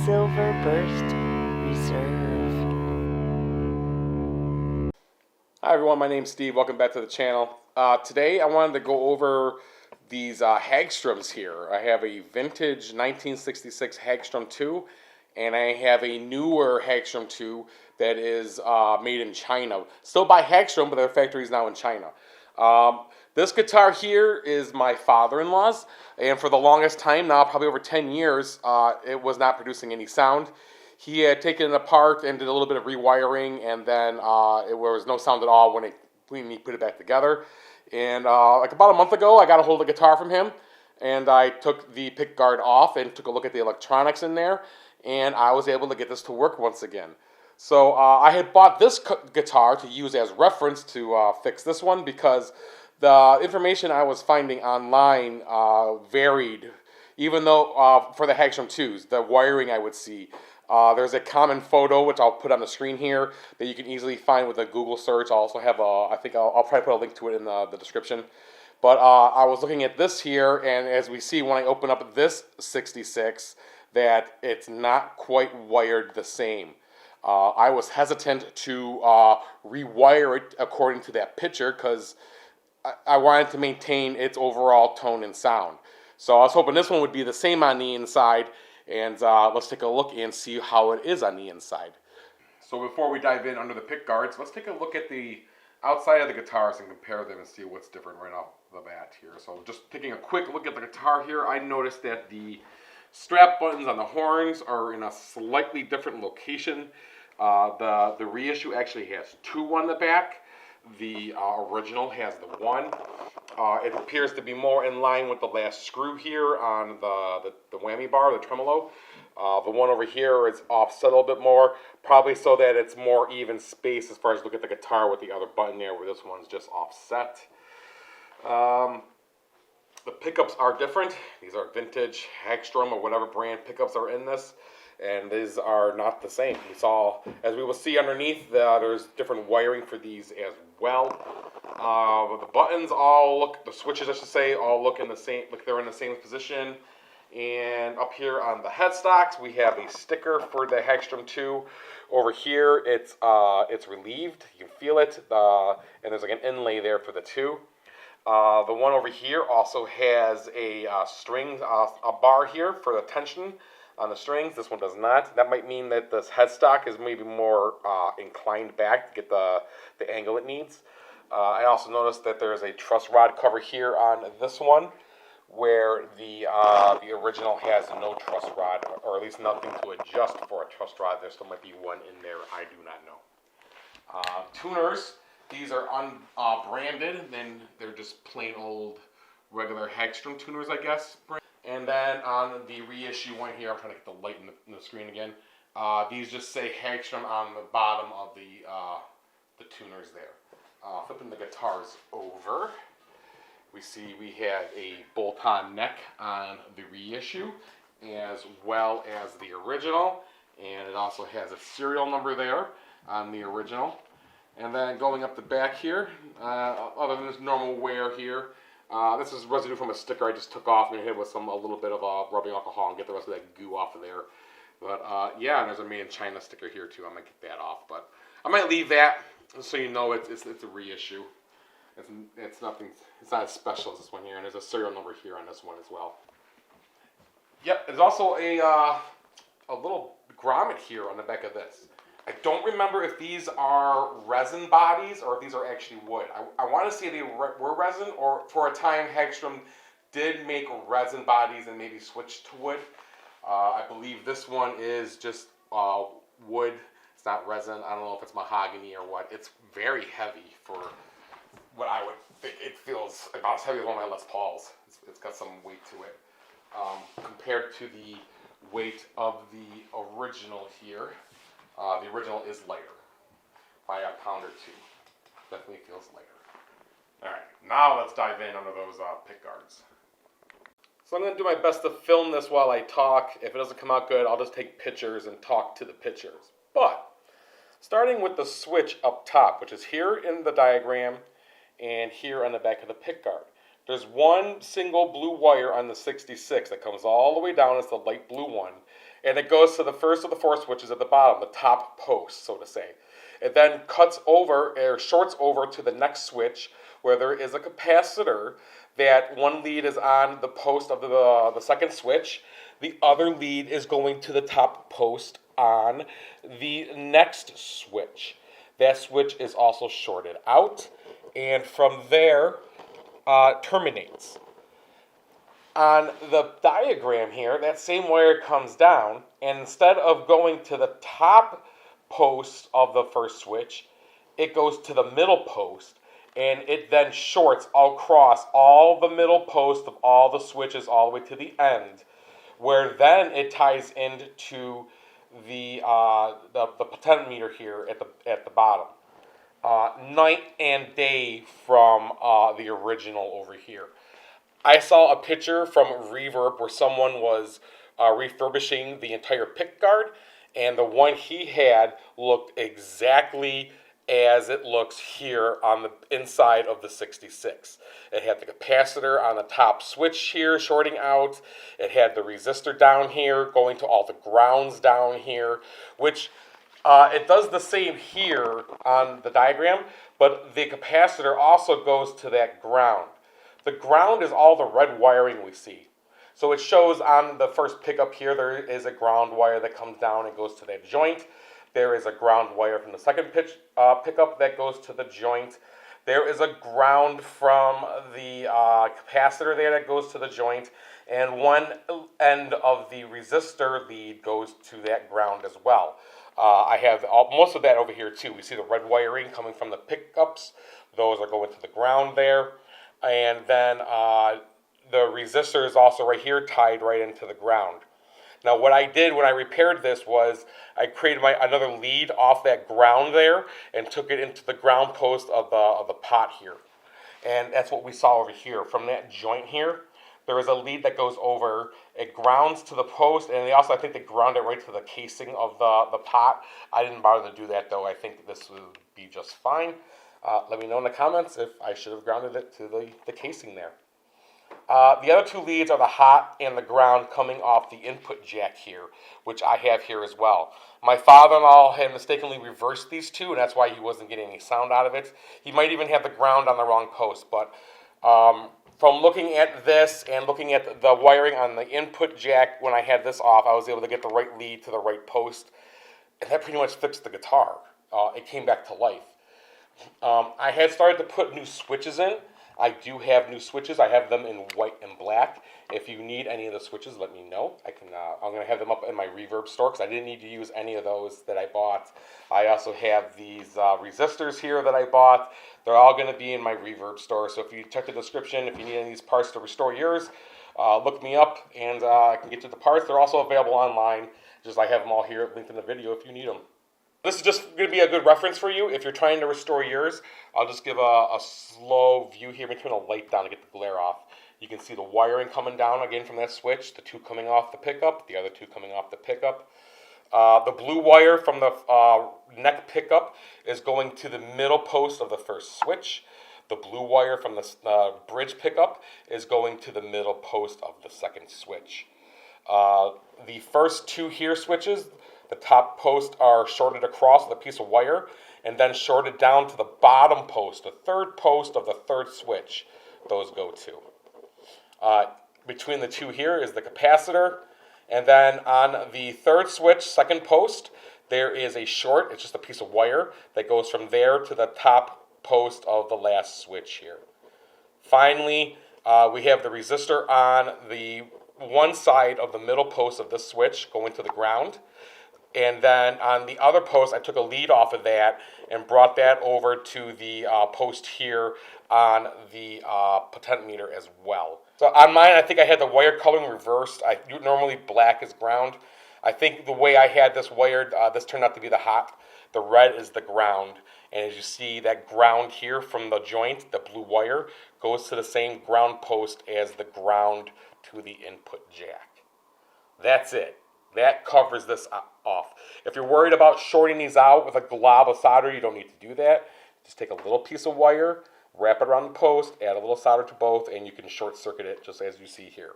Silverburst Reserve. Hi everyone, my name's Steve. Welcome back to the channel. Today I wanted to go over these Hagstroms here. I have a vintage 1966 Hagstrom 2, and I have a newer Hagstrom 2 that is made in China. Still by Hagstrom, but their factory is now in China. This guitar here is my father-in-law's, and for the longest time, now probably over 10 years, it was not producing any sound. He had taken it apart and did a little bit of rewiring, and then it was no sound at all when he put it back together. And like about a month ago, I got a hold of the guitar from him, and I took the pick guard off and took a look at the electronics in there, and I was able to get this to work once again. So I had bought this guitar to use as reference to fix this one because the information I was finding online varied, even though for the Hagstrom 2s, the wiring I would see. There's a common photo, which I'll put on the screen here, that you can easily find with a Google search. I'll also have I think I'll probably put a link to it in the description. But I was looking at this here, and as we see when I open up this 66, that it's not quite wired the same. I was hesitant to rewire it according to that picture because I wanted to maintain its overall tone and sound. So I was hoping this one would be the same on the inside. And let's take a look and see how it is on the inside. So before we dive in under the pick guards, let's take a look at the outside of the guitars and compare them and see what's different right off the bat here. So just taking a quick look at the guitar here, I noticed that the strap buttons on the horns are in a slightly different location. The reissue actually has two on the back. The original has the one. It appears to be more in line with the last screw here on the whammy bar, the tremolo. The one over here is offset a little bit more, probably so that it's more even space as far as look at the guitar with the other button there, where this one's just offset. The pickups are different. These are vintage Hagstrom or whatever brand pickups are in this, and these are not the same. We saw, as we will see underneath, there's different wiring for these as well. The buttons all look, the switches I should say, all look in the same, like they're in the same position. And up here on the headstocks, we have a sticker for the Hagstrom 2. Over here, it's relieved. You can feel it, and there's like an inlay there for the 2. The one over here also has a string, a bar here for the tension on the strings. This one does not. That might mean that this headstock is maybe more inclined back to get the angle it needs. I also noticed that there is a truss rod cover here on this one, where the original has no truss rod, or at least nothing to adjust for a truss rod. There still might be one in there. I do not know. Tuners. These are unbranded, then they're just plain old regular Hagstrom tuners, I guess. And then on the reissue one here, I'm trying to get the light in the screen again. These just say Hagstrom on the bottom of the tuners there. Flipping the guitars over, we see we have a bolt-on neck on the reissue, as well as the original, and it also has a serial number there on the original. And then going up the back here, other than this normal wear here, this is residue from a sticker I just took off and hit with a little bit of rubbing alcohol and get the rest of that goo off of there. But yeah, and there's a made in China sticker here too. I might get that off, but I might leave that so you know it's a reissue. It's nothing. It's not as special as this one here, and there's a serial number here on this one as well. Yep, there's also a little grommet here on the back of this. I don't remember if these are resin bodies or if these are actually wood. I want to say they were resin, or for a time Hagstrom did make resin bodies and maybe switched to wood. I believe this one is just wood. It's not resin. I don't know if it's mahogany or what. It's very heavy for what I would think. It feels about as heavy as one of my Les Pauls. It's got some weight to it. Compared to the weight of the original here. The original is lighter by a pound or two. Definitely feels lighter. Alright, now let's dive in under those pick guards. So I'm going to do my best to film this while I talk. If it doesn't come out good, I'll just take pictures and talk to the pictures. But, starting with the switch up top, which is here in the diagram and here on the back of the pick guard. There's one single blue wire on the 66 that comes all the way down. It's the light blue one. and it goes to the first of the four switches at the bottom, the top post, so to say. It then cuts over or shorts over to the next switch where there is a capacitor that one lead is on the post of the second switch. The other lead is going to the top post on the next switch. That switch is also shorted out, and from there terminates. On the diagram here, that same wire comes down, and instead of going to the top post of the first switch, it goes to the middle post, and it then shorts across all the middle post of all the switches all the way to the end, where then it ties into the potentiometer here at the bottom. Night and day from the original over here. I saw a picture from Reverb where someone was refurbishing the entire pick guard, and the one he had looked exactly as it looks here on the inside of the 66. It had the capacitor on the top switch here shorting out. It had the resistor down here going to all the grounds down here, which it does the same here on the diagram, but the capacitor also goes to that ground. The ground is all the red wiring we see. So it shows on the first pickup here, there is a ground wire that comes down and goes to that joint. There is a ground wire from the second pickup that goes to the joint. There is a ground from the capacitor there that goes to the joint. And one end of the resistor lead goes to that ground as well. I have most of that over here too. We see the red wiring coming from the pickups. Those are going to the ground there. And then the resistor is also right here tied right into the ground. Now what I did when I repaired this was I created another lead off that ground there and took it into the ground post of the pot here. And that's what we saw over here. From that joint here, there is a lead that goes over. It grounds to the post, and I think they ground it right to the casing of the pot. I didn't bother to do that though. I think this would be just fine. Let me know in the comments if I should have grounded it to the casing there. The other two leads are the hot and the ground coming off the input jack here, which I have here as well. My father-in-law had mistakenly reversed these two, and that's why he wasn't getting any sound out of it. He might even have the ground on the wrong post, but from looking at this and looking at the wiring on the input jack when I had this off, I was able to get the right lead to the right post, and that pretty much fixed the guitar. It came back to life. I had started to put new switches in. I do have new switches. I have them in white and black. If you need any of the switches, let me know. I'm going to have them up in my Reverb store because I didn't need to use any of those that I bought. I also have these resistors here that I bought. They're all going to be in my Reverb store. So if you check the description, if you need any of these parts to restore yours, look me up and I can get you the parts. They're also available online. I have them all here linked in the video if you need them. This is just going to be a good reference for you if you're trying to restore yours. I'll just give a slow view here. Let me turn the light down to get the glare off. You can see the wiring coming down again from that switch, the two coming off the pickup, the other two coming off the pickup. The blue wire from the neck pickup is going to the middle post of the first switch. The blue wire from the bridge pickup is going to the middle post of the second switch. The first two here switches, the top post are shorted across with a piece of wire and then shorted down to the bottom post, the third post of the third switch. Those go to. Between the two here is the capacitor, and then on the third switch, second post, there is a short. It's just a piece of wire that goes from there to the top post of the last switch here. Finally, we have the resistor on the one side of the middle post of this switch going to the ground. And then on the other post, I took a lead off of that and brought that over to the post here on the potentiometer as well. So on mine, I think I had the wire coloring reversed. Normally black is ground. I think the way I had this wired, this turned out to be the hot. The red is the ground. And as you see, that ground here from the joint, the blue wire, goes to the same ground post as the ground to the input jack. That's it. That covers this off. If you're worried about shorting these out with a glob of solder, you don't need to do that. Just take a little piece of wire, wrap it around the post, add a little solder to both, and you can short circuit it just as you see here.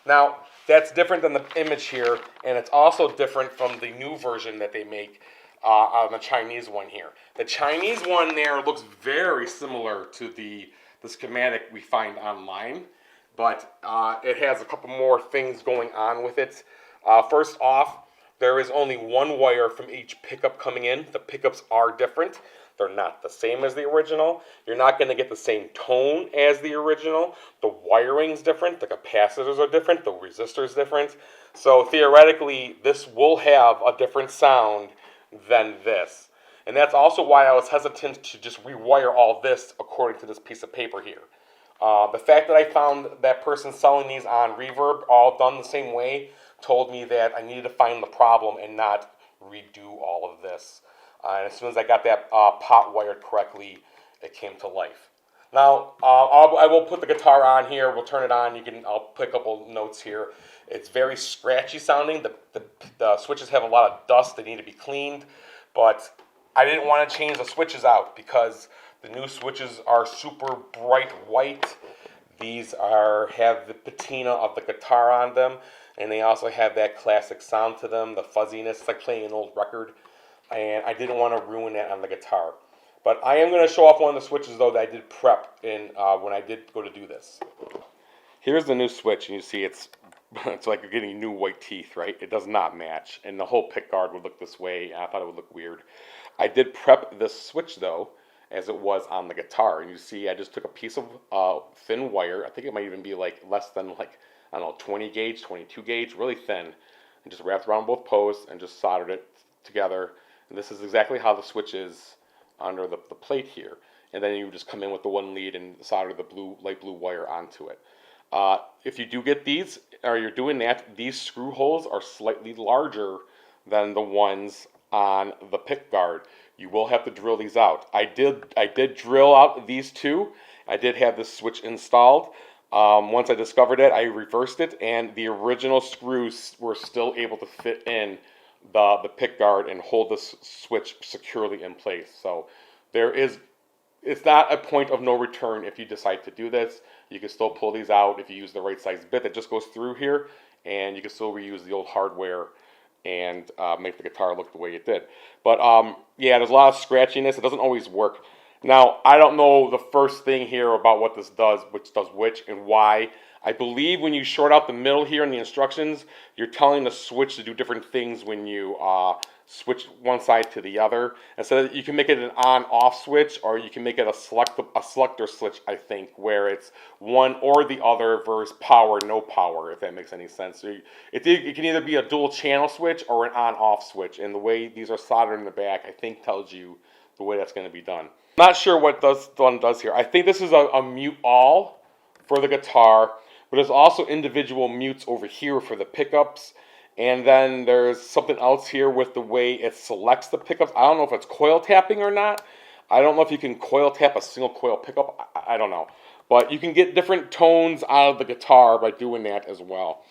Now, that's different than the image here, and it's also different from the new version that they make on the Chinese one here. The Chinese one there looks very similar to the schematic we find online, but it has a couple more things going on with it. First off, there is only one wire from each pickup coming in. The pickups are different. They're not the same as the original. You're not going to get the same tone as the original. The wiring's different. The capacitors are different. The resistor's different. So theoretically, this will have a different sound than this. And that's also why I was hesitant to just rewire all this according to this piece of paper here. The fact that I found that person selling these on Reverb, all done the same way, told me that I needed to find the problem and not redo all of this. And as soon as I got that pot wired correctly, it came to life. Now, I will put the guitar on here. We'll turn it on. I'll put a couple notes here. It's very scratchy sounding. The switches have a lot of dust. They need to be cleaned. But I didn't want to change the switches out because the new switches are super bright white. These have the patina of the guitar on them. And they also have that classic sound to them, the fuzziness. It's like playing an old record. And I didn't want to ruin that on the guitar. But I am going to show off one of the switches, though, that I did prep when I did go to do this. Here's the new switch, and you see it's like you're getting new white teeth, right? It does not match, and the whole pick guard would look this way. I thought it would look weird. I did prep this switch, though, as it was on the guitar. And you see I just took a piece of thin wire. I think it might even be like less than, like, I don't know, 20 gauge, 22 gauge, really thin. And just wrapped around both posts and just soldered it together. And this is exactly how the switch is under the plate here. And then you just come in with the one lead and solder the light blue wire onto it. If you do get these, or you're doing that, these screw holes are slightly larger than the ones on the pick guard. You will have to drill these out. I did drill out these two. I did have this switch installed. Once I discovered it, I reversed it, and the original screws were still able to fit in the pick guard and hold the switch securely in place. So it's not a point of no return if you decide to do this. You can still pull these out if you use the right size bit that just goes through here, and you can still reuse the old hardware and make the guitar look the way it did. But yeah, there's a lot of scratchiness. It doesn't always work. Now, I don't know the first thing here about what this does, which does which, and why. I believe when you short out the middle here in the instructions, you're telling the switch to do different things when you switch one side to the other. And so you can make it an on-off switch, or you can make it a selector switch, I think, where it's one or the other versus power, no power, if that makes any sense. So it can either be a dual channel switch or an on-off switch. And the way these are soldered in the back, I think, tells you the way that's going to be done. Not sure what this one does here. I think this is a mute all for the guitar, but there's also individual mutes over here for the pickups. And then there's something else here with the way it selects the pickups. I don't know if it's coil tapping or not. I don't know if you can coil tap a single coil pickup. I don't know. But you can get different tones out of the guitar by doing that as well.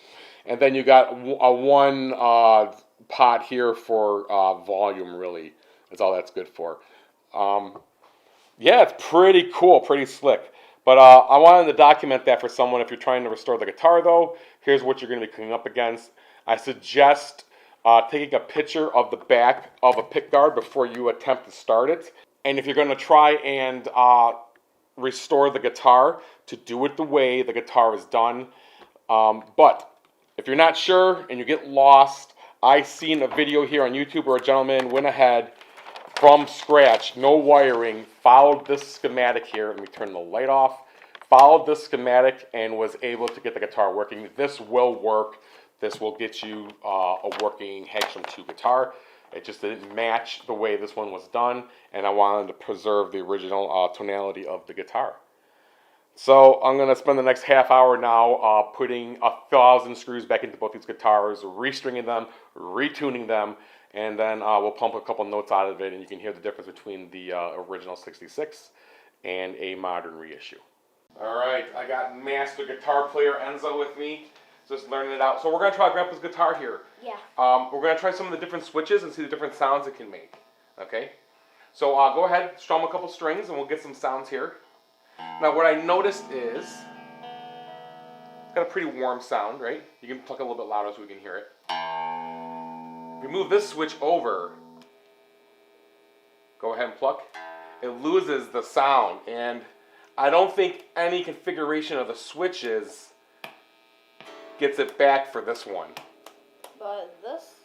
And then you got a one pot here for volume, really. That's all that's good for. Yeah, it's pretty cool, pretty slick. But I wanted to document that for someone. If you're trying to restore the guitar, though, here's what you're going to be coming up against. I suggest taking a picture of the back of a pick guard before you attempt to start it. And if you're going to try and restore the guitar, to do it the way the guitar is done. But if you're not sure and you get lost, I seen a video here on YouTube where a gentleman went ahead from scratch, no wiring, followed this schematic here. Let me turn the light off. Followed this schematic and was able to get the guitar working. This will work. This will get you a working Hagstrom 2 guitar. It just didn't match the way this one was done, and I wanted to preserve the original tonality of the guitar. So I'm going to spend the next half hour now putting 1,000 screws back into both these guitars, restringing them, retuning them, and then we'll pump a couple notes out of it, and you can hear the difference between the original 66 and a modern reissue. All right, I got master guitar player Enzo with me, just learning it out. So we're going to try Grandpa's guitar here. Yeah. We're going to try some of the different switches and see the different sounds it can make. Okay? So go ahead, strum a couple strings, and we'll get some sounds here. Now what I noticed is Got a pretty warm sound, right? You can pluck a little bit louder so we can hear it. If we move this switch over, go ahead and pluck, it loses the sound. And I don't think any configuration of the switches gets it back for this one. But this?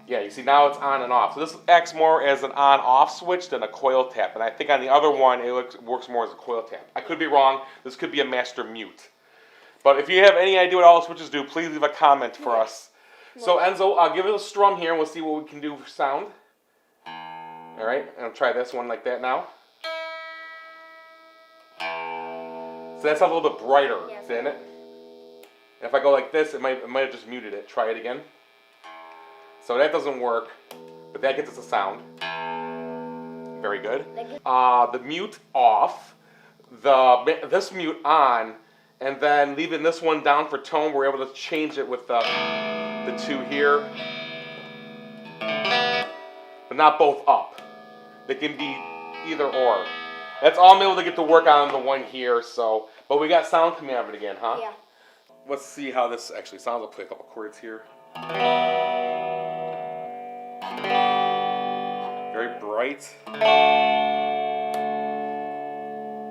Yeah, you see now it's on and off. So this acts more as an on-off switch than a coil tap. And I think on the other one, it works more as a coil tap. I could be wrong. This could be a master mute. But if you have any idea what all the switches do, please leave a comment for us. So Enzo, I'll give it a strum here and we'll see what we can do for sound. All right, and I'll try this one like that now. So that sounds a little bit brighter, isn't it? And if I go like this, it might have just muted it. Try it again. So that doesn't work, but that gets us a sound. Very good. The mute off, this mute on, and then leaving this one down for tone. We're able to change it with the two here, but not both up. They can be either or. That's all I'm able to get to work on the one here. So, but we got sound coming out of it again, huh? Yeah. Let's see how this actually sounds. I'll play a couple chords here. Very bright.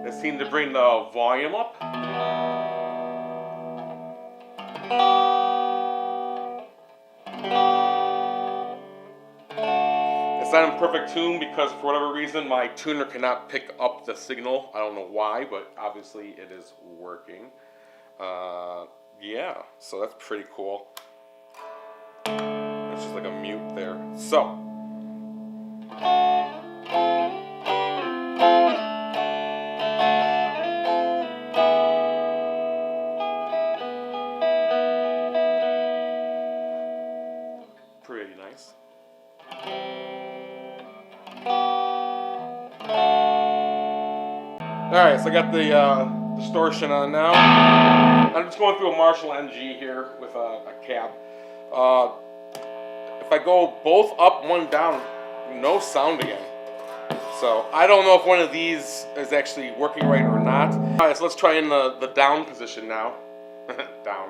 They seem to bring the volume up. It's not in perfect tune because for whatever reason my tuner cannot pick up the signal. I don't know why, but obviously it is working. Yeah, so that's pretty cool. It's just like a mute there. So. Pretty nice. Alright, so I got the distortion on now. I'm just going through a Marshall MG here with a cab. If I go both up, one down, no sound again. So I don't know if one of these is actually working right or not. Alright, so let's try in the down position now. Down.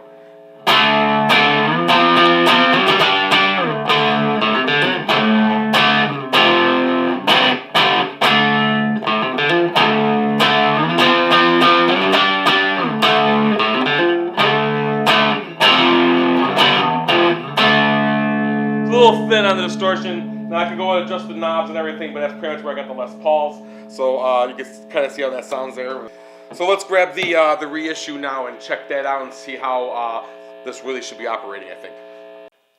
A little thin on the distortion. Now I can go and adjust the knobs and everything, but that's pretty much where I got the Les Pauls. So you can kind of see how that sounds there. So let's grab the Reissue now and check that out and see how this really should be operating, I think.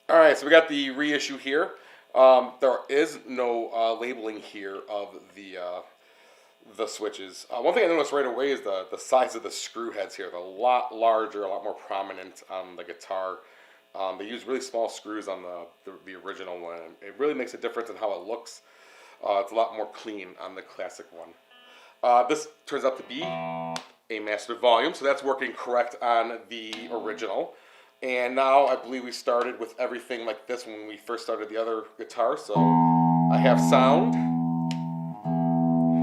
All right, so we got the Reissue here. There is no labeling here of the switches. One thing I noticed right away is the size of the screw heads here. They're a lot larger, a lot more prominent on the guitar. They use really small screws on the original one. It really makes a difference in how it looks. It's a lot more clean on the classic one. This turns out to be a master volume, so that's working correct on the original. And now I believe we started with everything like this when we first started the other guitar. So I have sound.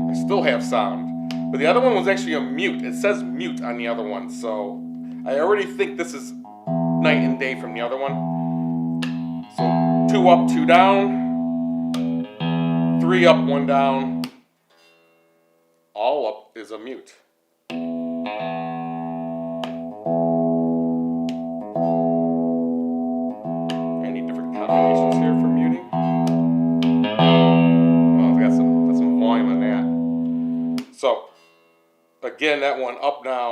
I still have sound. But the other one was actually a mute. It says mute on the other one. So I already think this is night and day from the other one. So 2 up, 2 down, 3 up, 1 down. All up is a mute. Any different combinations here for muting? Oh, got some volume on that. So again, that one up now.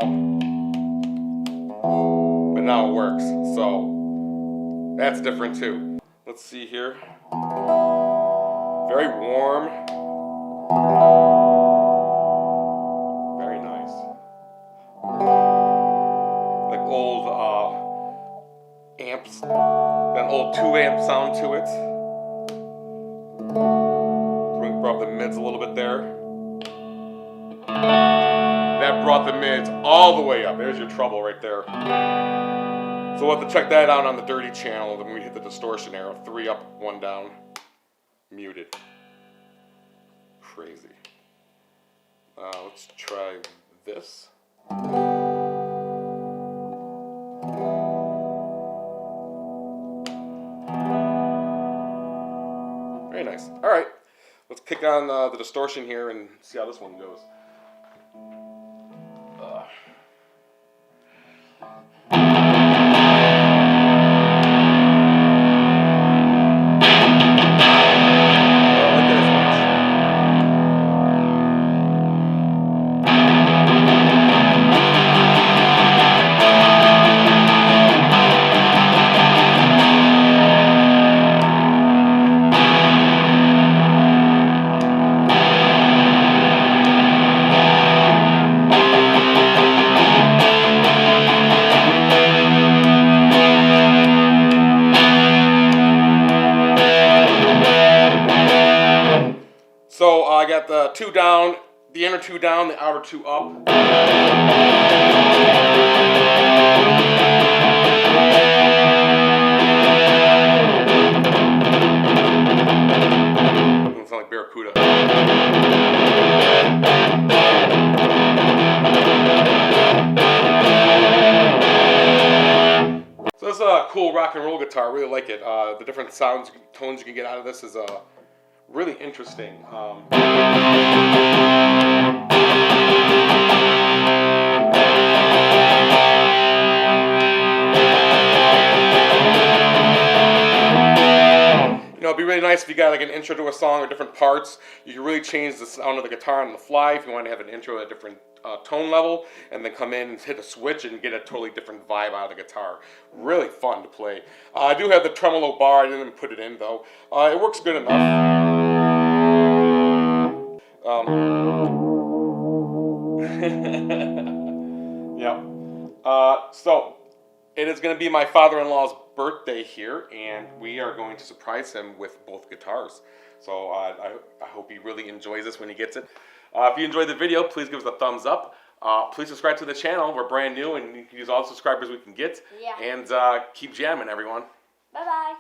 But now it works, so that's different too. Let's see here. Very warm. Very nice. Like old amps, that old 2-amp sound to it. Brought the mids a little bit there. That brought the mids all the way up. There's your treble right there. So we'll have to check that out on the dirty channel when we hit the distortion arrow. 3 up, 1 down. Muted. Crazy. Let's try this. Very nice. All right, let's kick on the distortion here and see how this one goes. So I got the 2 down, the inner 2 down, the outer 2 up. Doesn't sound like Barracuda. So this is a cool rock and roll guitar. I really like it. The different sounds, tones you can get out of this is really interesting. You know, it'd be really nice if you got like an intro to a song or different parts. You can really change the sound of the guitar on the fly if you want to have an intro at a different tone level, and then come in and hit a switch and get a totally different vibe out of the guitar. Really fun to play. I do have the tremolo bar. I didn't put it in though. It works good enough. Yeah. So it is going to be my father-in-law's birthday here, and we are going to surprise him with both guitars. So I hope he really enjoys this when he gets it. If you enjoyed the video, please give us a thumbs up. Please subscribe to the channel. We're brand new, and you can use all the subscribers we can get. Yeah. And keep jamming, everyone. Bye-bye.